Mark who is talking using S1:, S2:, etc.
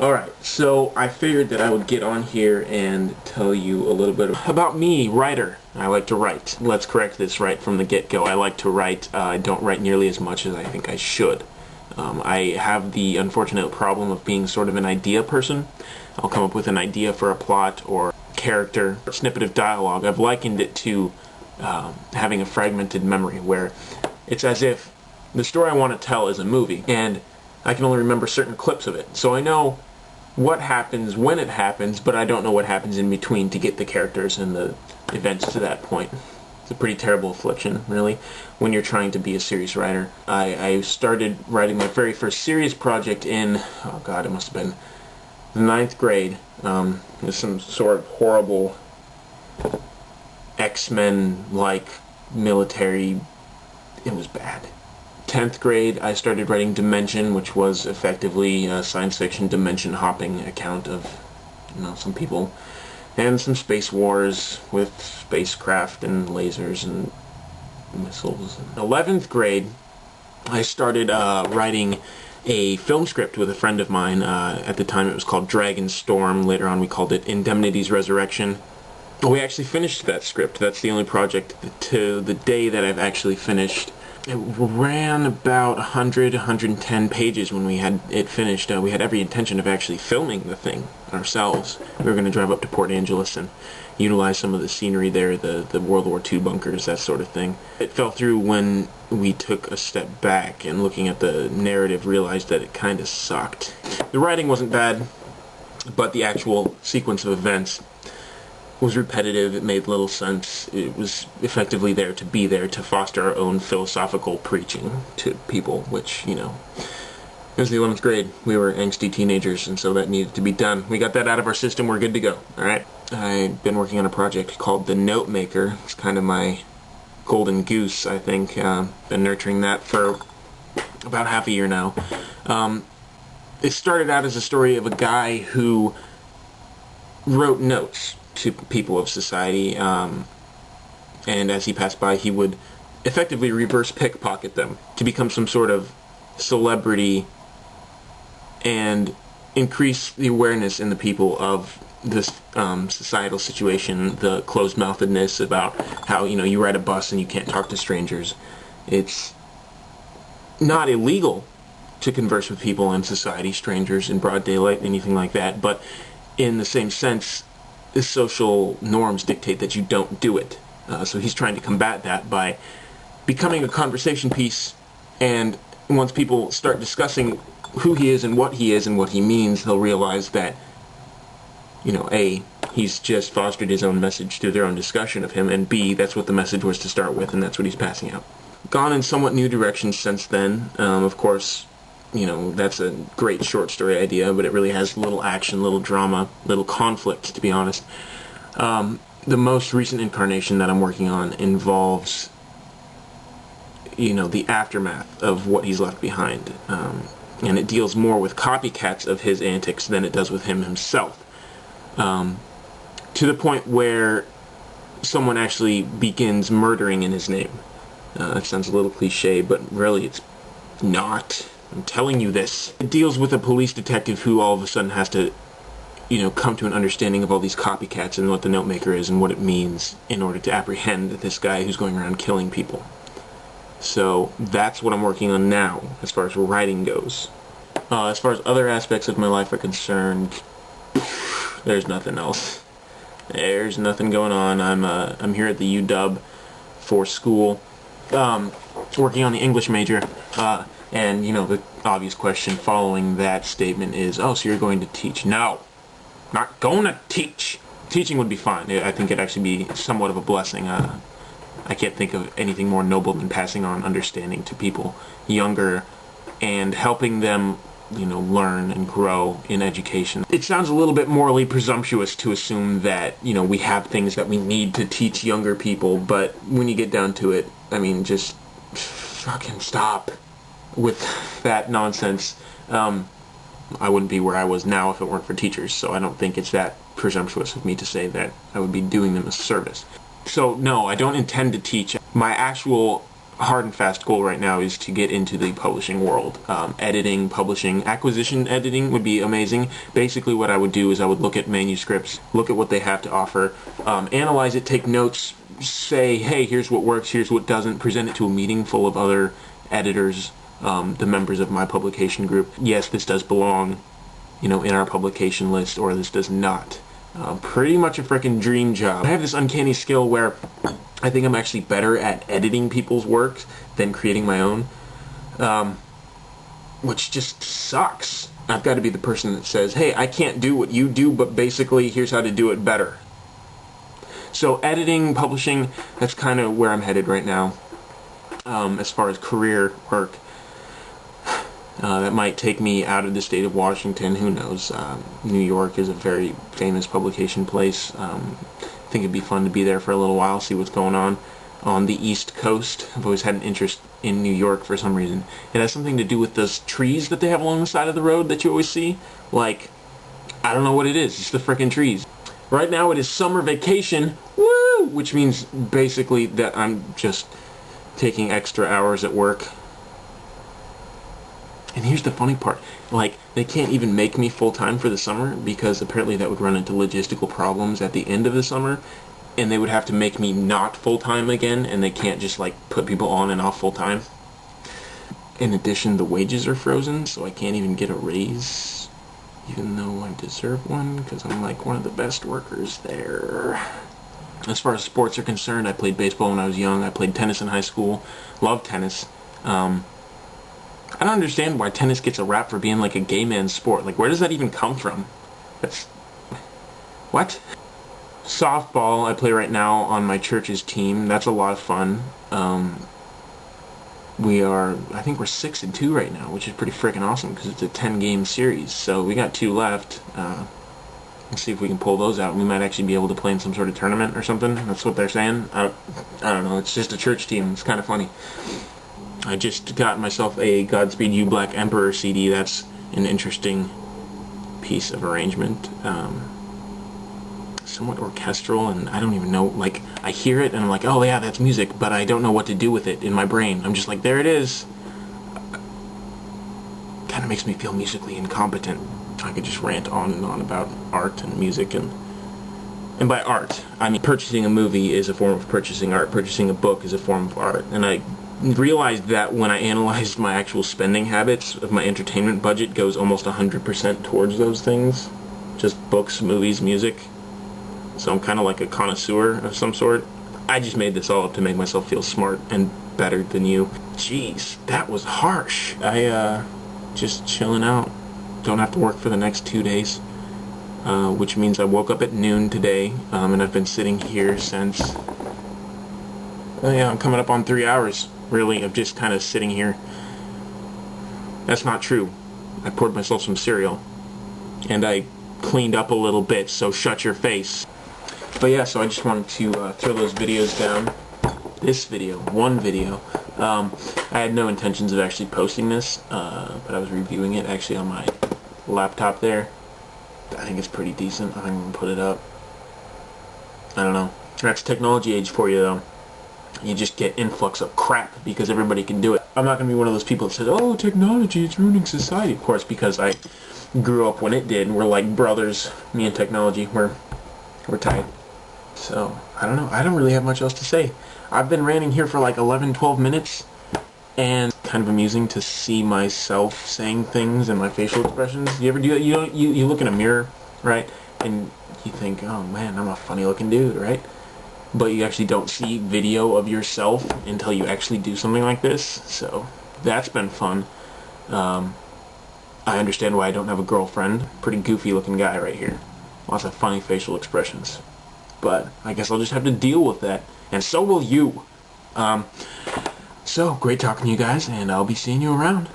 S1: Alright, so I figured that I would get on here and tell you a little bit about me, writer. I like to write. Let's correct this right from the get-go. I like to write. I don't write nearly as much as I think I should. I have the unfortunate problem of being sort of an idea person. I'll come up with an idea for a plot or character, or snippet of dialogue. I've likened it to having a fragmented memory, where it's as if the story I want to tell is a movie, and I can only remember certain clips of it. So I know what happens when it happens, but I don't know what happens in between to get the characters and the events to that point. It's a pretty terrible affliction, really, when you're trying to be a serious writer. I started writing my very first serious project in, oh god, it must have been the 9th grade. It was some sort of horrible X-Men-like military. It was bad. 10th grade, I started writing Dimension, which was effectively a science fiction dimension hopping account of, some people, and some space wars with spacecraft and lasers and missiles. 11th grade, I started writing a film script with a friend of mine. At the time it was called Dragon's Storm. Later on we called it Indemnity's Resurrection. We actually finished that script. That's the only project to the day that I've actually finished. It ran about 110 pages when we had it finished. We had every intention of actually filming the thing ourselves. We were going to drive up to Port Angeles and utilize some of the scenery there, the World War II bunkers, that sort of thing. It fell through when we took a step back and, looking at the narrative, realized that it kind of sucked. The writing wasn't bad, but the actual sequence of events was repetitive. It made little sense. It was effectively there to be there to foster our own philosophical preaching to people, which, it was the 11th grade. We were angsty teenagers, and so that needed to be done. We got that out of our system. We're good to go. Alright? I've been working on a project called The Note Maker. It's kind of my golden goose, I think. Been nurturing that for about half a year now. It started out as a story of a guy who wrote notes to people of society, and as he passed by, he would effectively reverse pickpocket them to become some sort of celebrity and increase the awareness in the people of this societal situation, the closed-mouthedness about how, you ride a bus and you can't talk to strangers. It's not illegal to converse with people in society, strangers in broad daylight, anything like that, but in the same sense, the social norms dictate that you don't do it. So he's trying to combat that by becoming a conversation piece, and once people start discussing who he is and what he means, they'll realize that, A, he's just fostered his own message through their own discussion of him, and B, that's what the message was to start with, and that's what he's passing out. Gone in somewhat new directions since then. Of course, that's a great short story idea, but it really has little action, little drama, little conflict, to be honest. The most recent incarnation that I'm working on involves, the aftermath of what he's left behind. And it deals more with copycats of his antics than it does with him himself. To the point where someone actually begins murdering in his name. That sounds a little cliche, but really it's not. I'm telling you this. It deals with a police detective who all of a sudden has to, come to an understanding of all these copycats and what the note maker is and what it means in order to apprehend this guy who's going around killing people. So that's what I'm working on now, as far as writing goes. As far as other aspects of my life are concerned, there's nothing else. There's nothing going on. I'm here at the UW for school, working on the English major. And, the obvious question following that statement is, oh, so you're going to teach? No, not going to teach. Teaching would be fine. I think it'd actually be somewhat of a blessing. I can't think of anything more noble than passing on understanding to people younger and helping them, learn and grow in education. It sounds a little bit morally presumptuous to assume that, we have things that we need to teach younger people, but when you get down to it, just fucking stop with that nonsense. I wouldn't be where I was now if it weren't for teachers, so I don't think it's that presumptuous of me to say that I would be doing them a service. So no, I don't intend to teach. My actual hard and fast goal right now is to get into the publishing world. Editing, publishing, acquisition editing would be amazing. Basically what I would do is I would look at manuscripts, look at what they have to offer, analyze it, take notes, say, hey, here's what works, here's what doesn't, present it to a meeting full of other editors, the members of my publication group. Yes, this does belong, in our publication list, or this does not. Pretty much a freaking dream job. I have this uncanny skill where I think I'm actually better at editing people's work than creating my own, which just sucks. I've got to be the person that says, hey, I can't do what you do, but basically here's how to do it better. So editing, publishing, that's kind of where I'm headed right now, as far as career work. That might take me out of the state of Washington, who knows. New York is a very famous publication place. I think it'd be fun to be there for a little while, see what's going on the East Coast. I've always had an interest in New York for some reason. It has something to do with those trees that they have along the side of the road that you always see. Like, I don't know what it is, it's the frickin' trees. Right now it is summer vacation, woo! Which means basically that I'm just taking extra hours at work. And here's the funny part, like, they can't even make me full-time for the summer because apparently that would run into logistical problems at the end of the summer, and they would have to make me not full-time again, and they can't just, like, put people on and off full-time. In addition, the wages are frozen, so I can't even get a raise, even though I deserve one, because I'm, like, one of the best workers there. As far as sports are concerned, I played baseball when I was young, I played tennis in high school, loved tennis. I don't understand why tennis gets a rap for being like a gay man's sport. Like, where does that even come from? That's... what? Softball, I play right now on my church's team. That's a lot of fun. I think we're 6-2 right now, which is pretty freaking awesome because it's a 10-game series. So we got 2 left. Let's see if we can pull those out. We might actually be able to play in some sort of tournament or something. That's what they're saying. I don't know. It's just a church team. It's kind of funny. I just got myself a Godspeed You Black Emperor CD. That's an interesting piece of arrangement. Somewhat orchestral, and I don't even know, like, I hear it and I'm like, oh yeah, that's music, but I don't know what to do with it in my brain. I'm just like, there it is. Kind of makes me feel musically incompetent. I could just rant on and on about art and music, and by art, I mean purchasing a movie is a form of purchasing art. Purchasing a book is a form of art, and I realized that when I analyzed my actual spending habits of my entertainment budget goes almost 100% towards those things. Just books, movies, music. So I'm kind of like a connoisseur of some sort. I just made this all up to make myself feel smart and better than you. Jeez, that was harsh. Just chilling out. Don't have to work for the next 2 days. Which means I woke up at noon today, and I've been sitting here since... oh yeah, I'm coming up on 3 hours. Really, of just kind of sitting here. That's not true. I poured myself some cereal. And I cleaned up a little bit, so shut your face. But yeah, so I just wanted to throw those videos down. This video, one video. I had no intentions of actually posting this, but I was reviewing it actually on my laptop there. I think it's pretty decent. I think I'm going to put it up. I don't know. That's technology age for you, though. You just get influx of crap because everybody can do it. I'm not going to be one of those people that says, oh, technology, it's ruining society. Of course, because I grew up when it did. We're like brothers. Me and technology, we're tight. So, I don't know. I don't really have much else to say. I've been ranting here for like 11, 12 minutes, and kind of amusing to see myself saying things and my facial expressions. You ever do that? You look in a mirror, right? And you think, oh man, I'm a funny looking dude, right? But you actually don't see video of yourself until you actually do something like this. So that's been fun. I understand why I don't have a girlfriend. Pretty goofy looking guy right here. Lots of funny facial expressions. But I guess I'll just have to deal with that. And so will you. So, great talking to you guys, and I'll be seeing you around.